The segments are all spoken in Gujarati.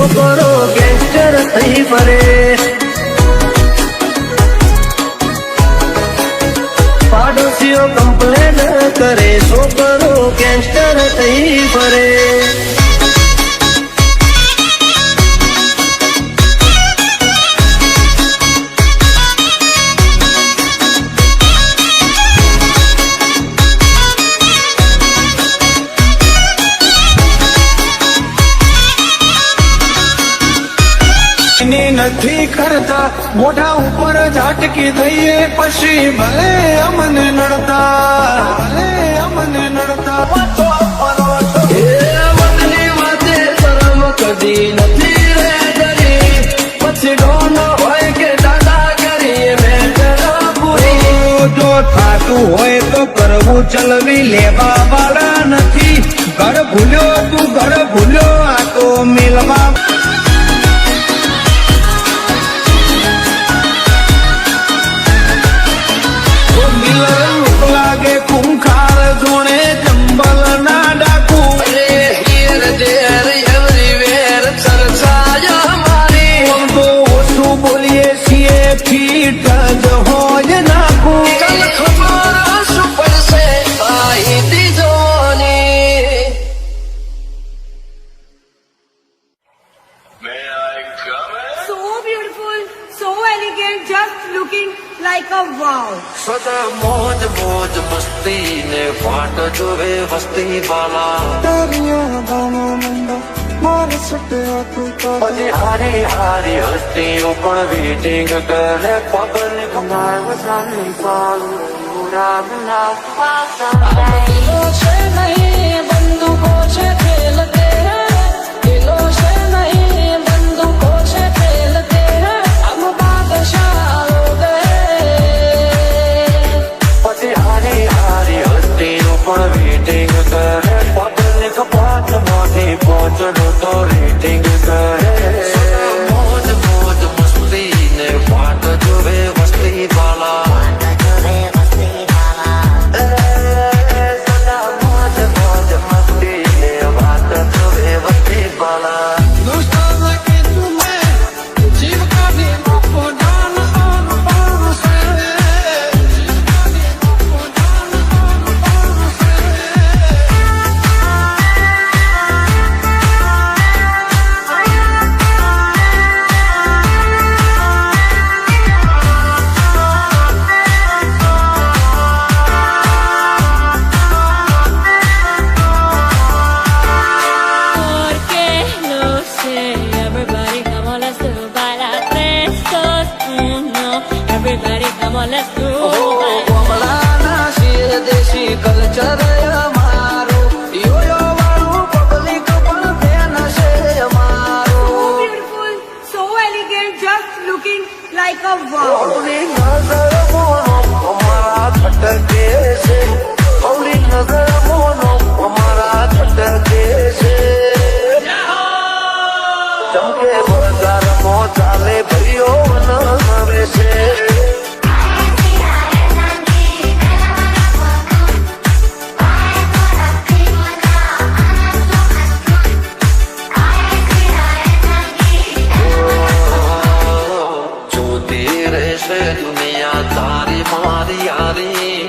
છોકરો ગેંગસ્ટર થઈ ફરે, પાડોશીઓ કમ્પ્લેન કરે, છોકરો ગેંગસ્ટર થઈ ફરે. નથી કરતા મોઢા ઉપર ઝાટકી દઈએ પછી ભલે અમને નડતા, ભલે અમને નડતા. વતની વાતે શરમ કદી નથી રે ડરી, પછી ડોન હોય કે દાદા કરીએ મેટર પૂરી. જો થાતું હોય તો કરવું ચલવી લેવા વાળા નથી. ઘર ભૂલ્યો તું ઘર ભૂલ્યો, આ તો મિલવા લાગે ખૂંખાર જોણે જંબલ ના ડાકુ. હિયર દેર એવરીવેર ચર્ચા મારી, તો ઓછું બોલીએ છીએ ફીટ જ હોય નાખું. કલ ખબર શું પડશે આઈતી જોની. So beautiful, so elegant, just looking like a wow. સદા મોજ મોજ મસ્તી ને વાટ જોવે વસ્તી વાલા. પછી હારી હારી હસ્તીઓ પણ વેટિંગ કરે પબ્લિક. દિલો છે નહીં બંદૂકો છે ખેલતે હૈ, દિલો છે નહીં બંદૂકો છે ખેલતે હૈ, હમ બાદશાહ હો ગયે. પછી હારી હારી હસ્તીઓ પણ વેટિંગ કરે પબ્લિક. પાંચમાંથી પહોંચડો તો રેટિંગ કરે. મોજ મોજ મસ્તી ને વાટ જોવે વસ્તી વાલા. Everybody come on, let's do it. કમલાના શિર દેશી કલ્ચર અમારું, યોયો વાળું પબ્લિક પણ ફેન છે So અમારું. beautiful, so elegant, just looking like a wow. ઓલી નજર મોનો અમારા ખટકે છે, ઓલી નજર મોનો અમારા ખટકે છે. ચમકે બજારમાં ચાલે ભાઈઓ નવે છે. જોતી રહેશે દુનિયા તારી મારી યારી,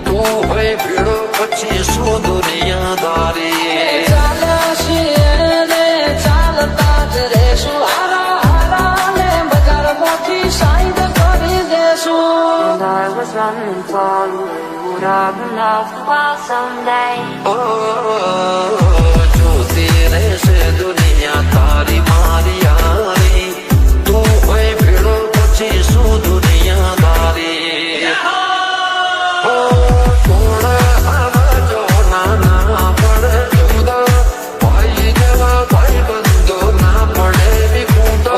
તું હોય ભીડો પછી શું દુનિયાદારી. ચાલ્યા છીએ ને ચાલતા જ રહેશું, હારા હારા ને બજારમાંથી સાઈડ કરી દેશું. I was running for you, would have enough for someday. જોતી રહેશે દુનિયા તારી મારી યારી, તું હોય ભીડો પછી શું દુનિયાદારી. કોણ આવજો નાના પડે જુદા, ભાઈ જેવા ભાઈ બંધો ના પડે વિખૂટો.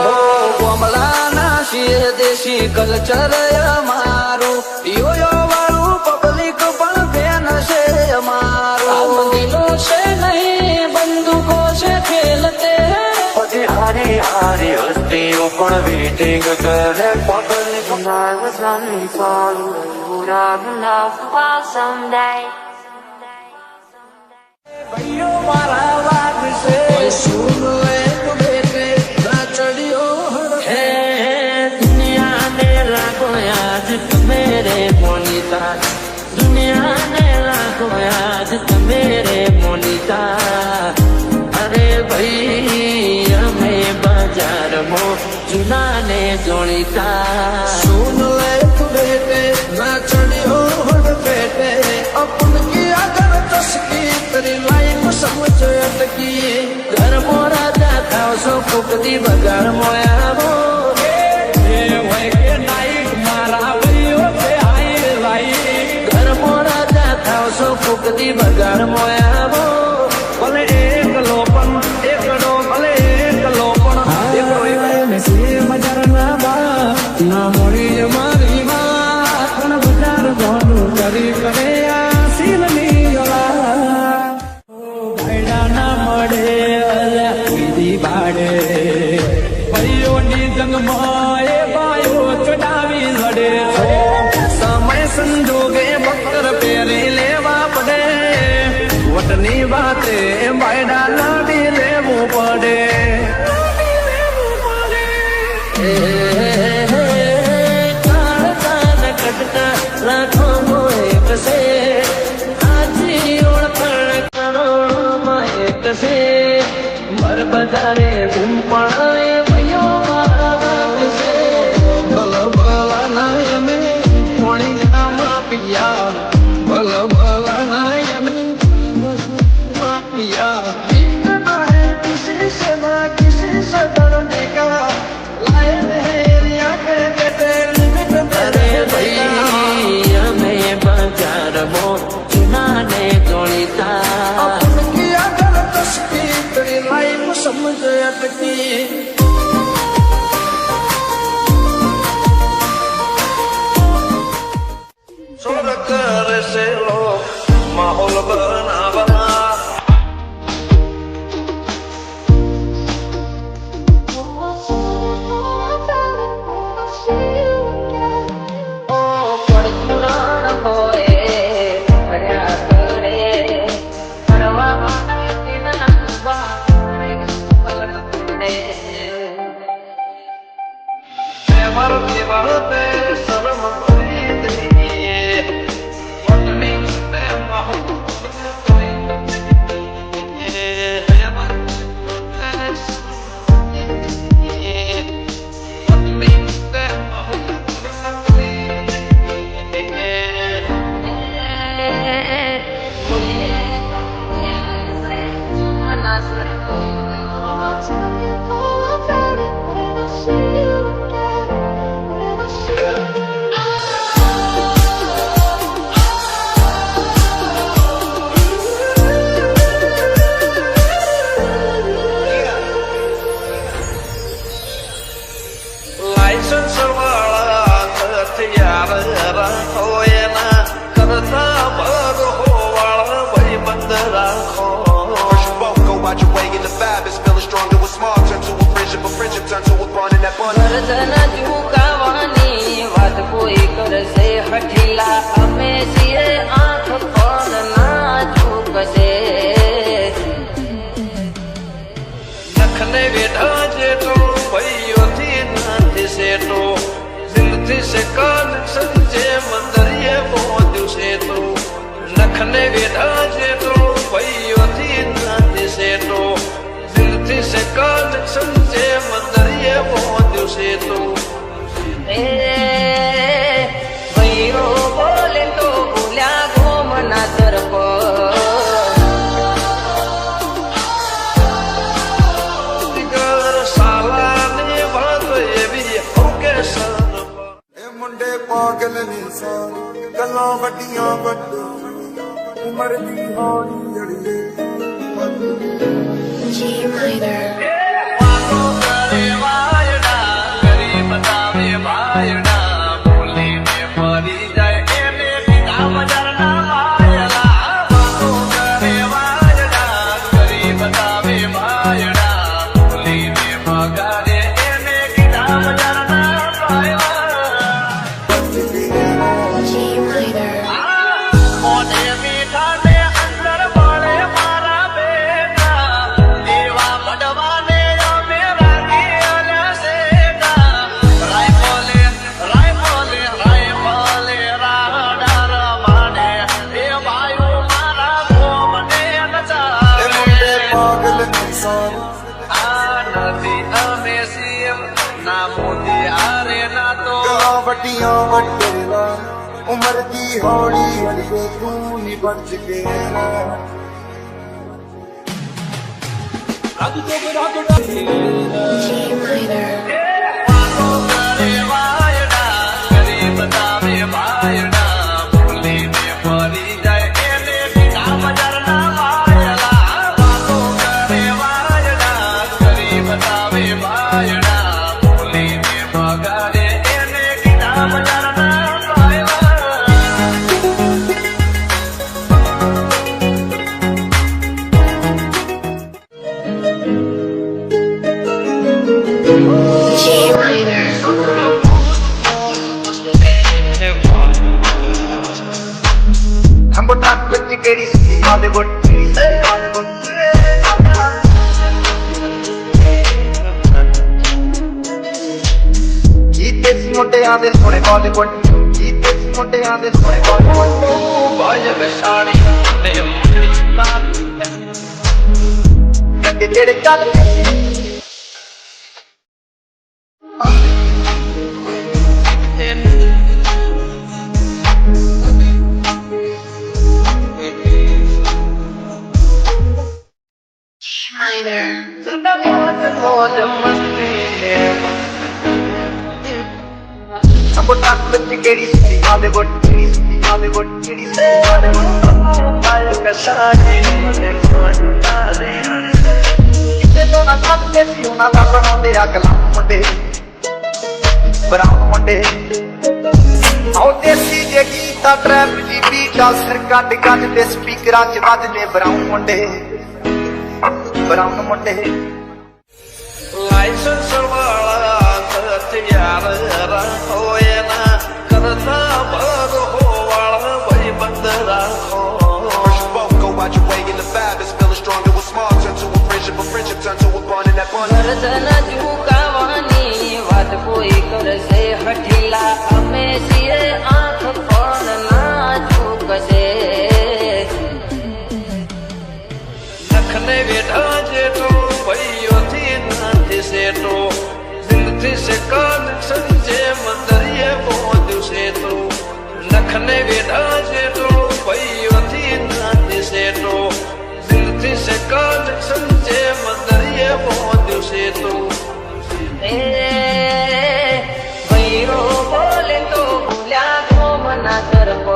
કમલાના શિર દેશી કલ્ચર અમારું, યોયો વાળું પબ્લિક પણ ફેન છે અમારું. દિલો છે નહીં બંદૂકો છે ખેલતે હૈ. પછી હારી હારી હસ્તીઓ પણ વેટિંગ કરે public. And I was running for you, would have enough for someday. ભાઈઓ મારા વાગશે સુનો એક બેટે को आज मेरे मोनिका अरे भाई हमें बाजार मो जुनाने जोड़ीता सुन ले तू बेटे ना चढ़ियो हट बेटे अपन की अगर तस्की तेरी लाइफ समझ अटकी घर मोरा जाता सो फुकती बगाड़ मोया वो घर मोरा जाता सो फुकती बगाड़ मोया वो ભલે એક લોપન એકડો ભલે એક લોપન એકડો મજાર ના બા ના મોડી મારી વાત પણ બજાર ગોનું કરી કરે આ સીલની ઓલા ભાઈડા ના મળે અલ્યા કીધી બાડે ભાઈઓની જંગમાં એ બાયો ચડાવી લડે સમય સંજોગે બકર પહેરી લેવા પડે વટની વાતે બાયડા લાડી લેવું પડે કટકા રાખો મોએ કસે આજી ઓળખણ કરોડમાં એક છે મર બધારે ગુમ પણ એ ભયો મારા છે ભલ ભલા નાય મે પોણી આમાં પિયા ભલ ભલા નાય મે પિયા जीतना है किसी से ना किसी से डरने का लायक है रिया के बेटे लिमिट अरे भाई हमें बाजार मो जुनाने जोड़ीता अपन की अगर तस्की तेरी लाइफ समझ अटकी सुर कर से लोग माहौल बना बना લાયસન્સ વાળા હથિયાર રાખો એના કરતા બરો વાળા ભાઈ બંધ રાખો First you won't go out your way in the vibe is feeling stronger with small turn to a friendship turn to a bond in that bond. ગરદન ઝુકાવાની વાત કોઈ કરશે હઠીલા અમે છીએ આંખ પણ ના ઝૂકશે નખને વેઠા જેટલો ભાઈઓથી નથી સેટો દિલથી સે કનેક્શન જે મંદરીએ પહોંચ્યું છે તો નખને વેઠા જેટલો ભાઈઓથી નથી સેટો દિલથી સે કનેક્શન જે મંદરીએ પહોંચ્યું છે તો ભૈરો બોલે તો ભૂલ્યા ગોમના તરફ સાલાની વાત એવી હોકે સર ਇਹ ਮੁੰਡੇ ਪਾਗਲ ਨੇ ਸਾਰੇ ਗੱਲਾਂ ਵੱਡੀਆਂ ਵੱਡੋ ਉਮਰ ਦੀ ਹੌਲੀ ਜੜੀਏ G minor. વાતો કરે વાયડા કરી બતાવે ભાયડા બોલીને ફરી જાય એને ટીકા મજારના વાયડા વાતો કરે વાયડા કરી બતાવે ભાયડા બોલીને મગાડે એને ટીકા મજારના વાયડા G minor. મોઢે મીઠા ને અંદર મળે મારા બેટા દેવા પડવા ના મોતી હારે ના તો ਗੱਲਾਂ ਵੱਡੀਆਂ ਵੱਡੇ ਨਾ ਉਮਰ ਦੀ ਹੌਲੀ ਅੜੀਏ ਤੂੰ ਨਹੀਂ ਬਚ ਕੇ ਰਹਿ વાતો કરે વાયડા કરી બતાવે વાયડા ભૂલીને ફરી જાય એને ટીકા બજારના વાયડા વાતો કરે વાયડા કરી બતાવે વાયડા ભૂલીને બગાડે એને ટીકા બજારના વાયડા हम टाक बच्ची केड़ी सी बॉलीवुड जीते सी मुंडियां दे सोने बॉलीवुड जीते सी मुंडियां दे सोने बॉलीवुड ਬਾਜਬ ਸਾਣੀ ਨੇ ਮੁੰਡੀ ਮਾਰ कंगे जेड़े चल हम टाक बच्ची केड़ी सी बॉलीवुड बॉलीवुड केड़ी सी बॉलीवुड आया कसानी ने कोंडाले किते तो ना साथे सी ना बनांदे अगला मुंडे ब्राउन मुंडे आओ देसी जे गीता ट्रैप दी बीटा सिर कट कट दे स्पीकरां च वजदे ब्राउन मुंडे લાયસન્સ વાળા હથિયાર રાખો એના કરતા ભરો વાળા ભાઈ બંધ રાખો First you both go out your way and the vibe is feeling stronger with small turn to a friendship turn to a bond and that bond ગરદન ઝુકાવાની વાત કોઈ કરશે હઠીલા અમે છીએ આંખ પણ ના ઝૂકશે નખને વેઠા જેટલો ભાઈઓથી નથી સેટો દિલથી સે કનેક્શન જે મંદરિયે પહોંચ્યું છે તો નખને વેઠા જેટલો ભાઈઓથી નથી સેટો દિલથી સે કનેક્શન જે મંદરિયે પહોંચ્યું છે તો એ ભૈરો બોલે તો ભૂલ્યા ગોમના તરફ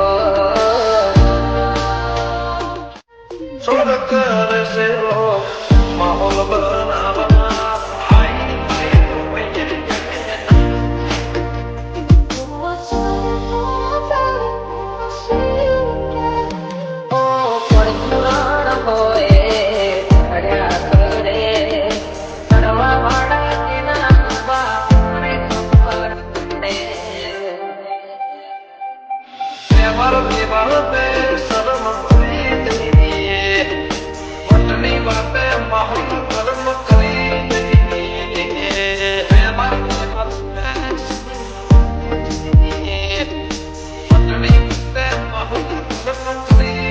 સોલ કરે છે માહોલ બનાવવા પરપુરાણ હોય હડ્યા કરે કરવાવાળા તેના બારે ખબર પડે પ્રેમર વિવાહે શરમ કરી દઈએ વટની વાતે માહોલ ગરમ કરી દઈએ પ્રેમર વિવાહે વટની વાતે માહોલ ગરમ કરી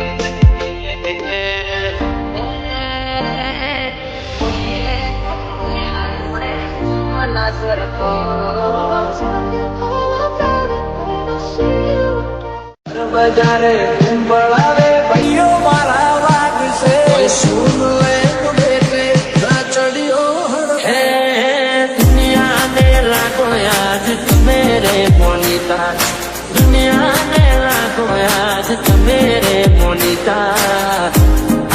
મના તરફ બજારે કુંભળાવે ભાઈઓ મારા વાગશે સુન લે બેટે ચડ્યો હે दुनिया ने लाखों याद मेरे मोनिता दुनिया ने लाखों याद मेरे मोनिता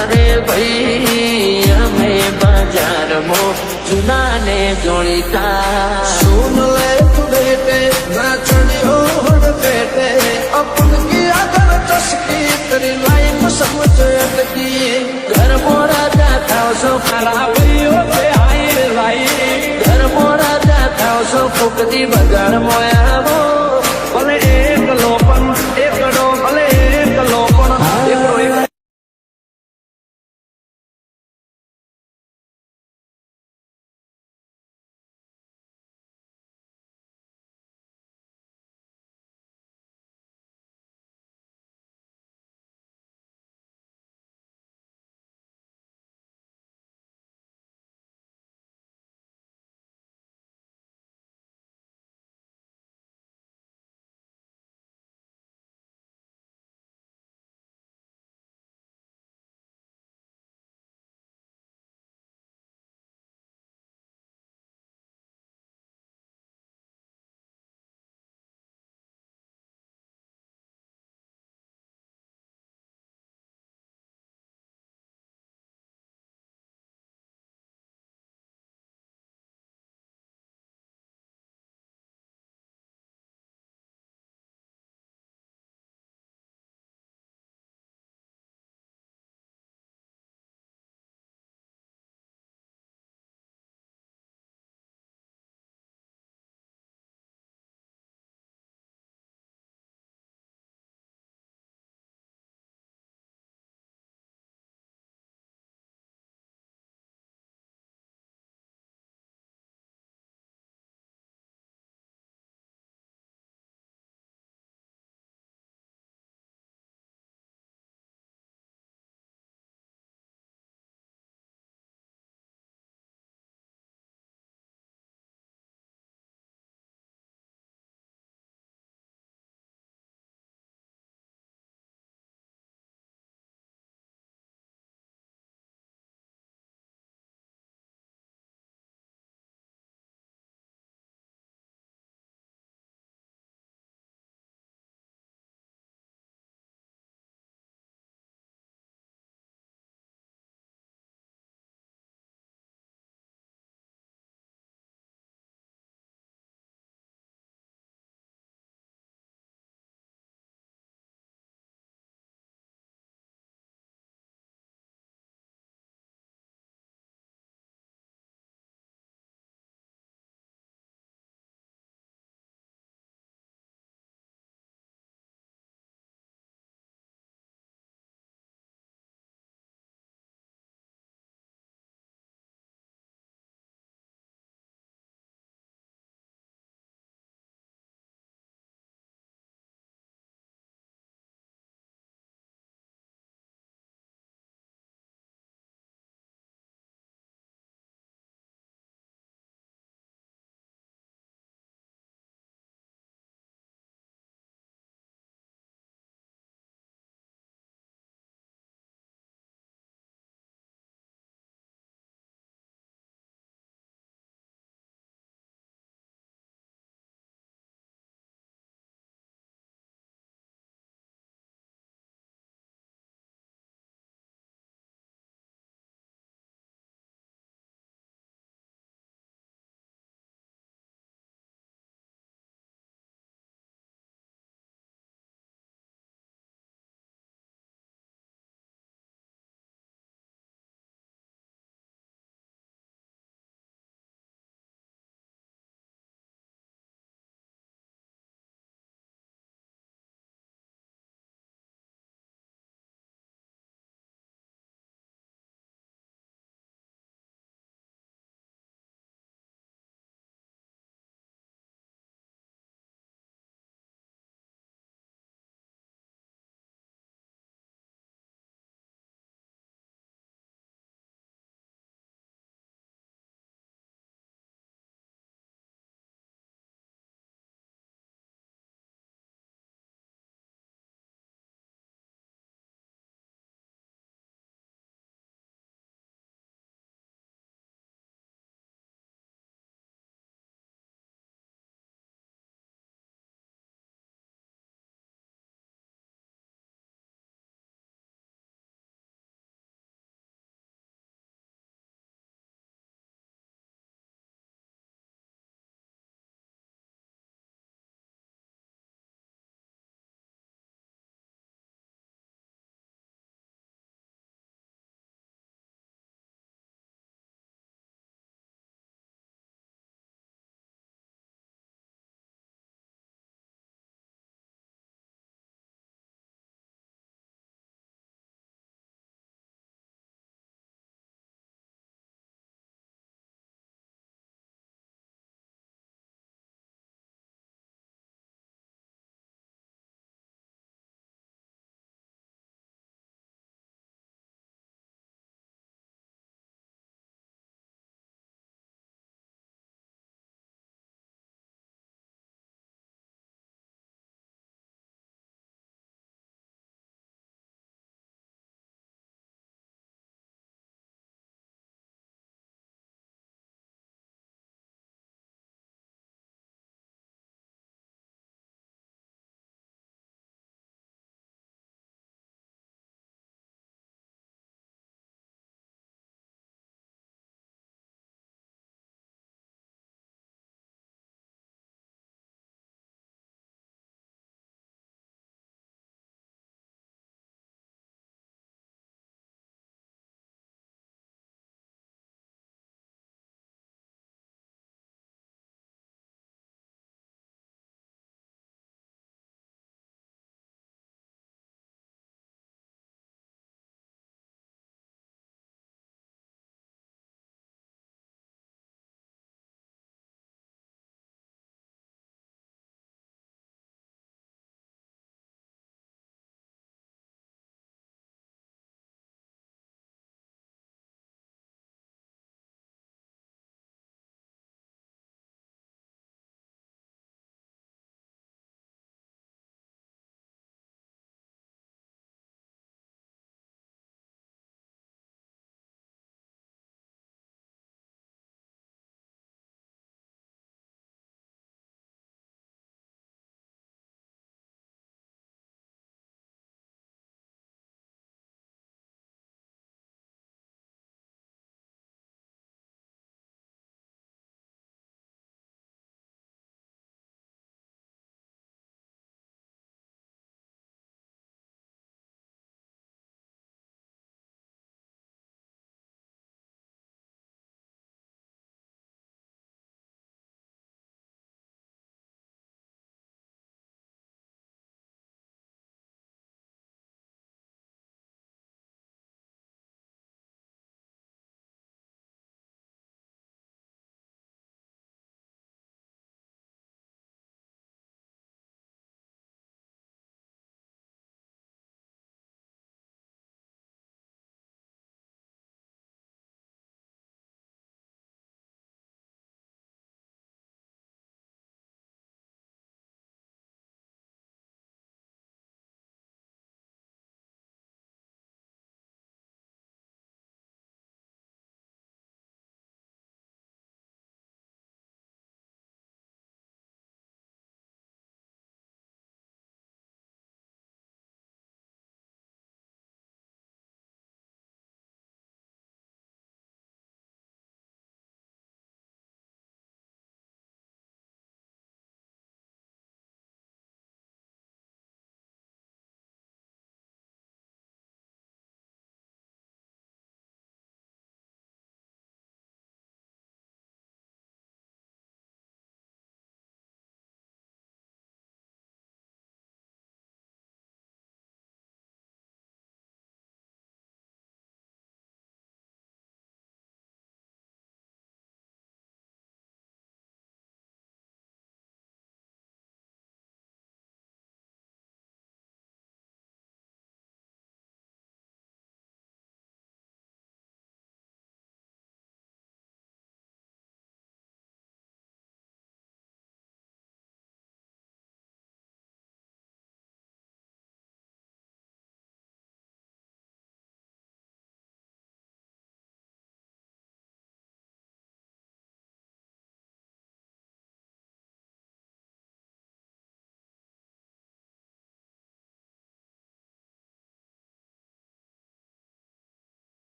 अरे भाई हमें बाजार मो चुना ने जोड़ीता सुन ले तू बेटे ना चढ़ियो हड़ बेटे अपन की अगर चस्की तेरी लाइफ समझ अटकी घर मोरा जाता सो खराबियों पे आई लाई घर मोरा जाता सो फुकती बगाड़ मोया वो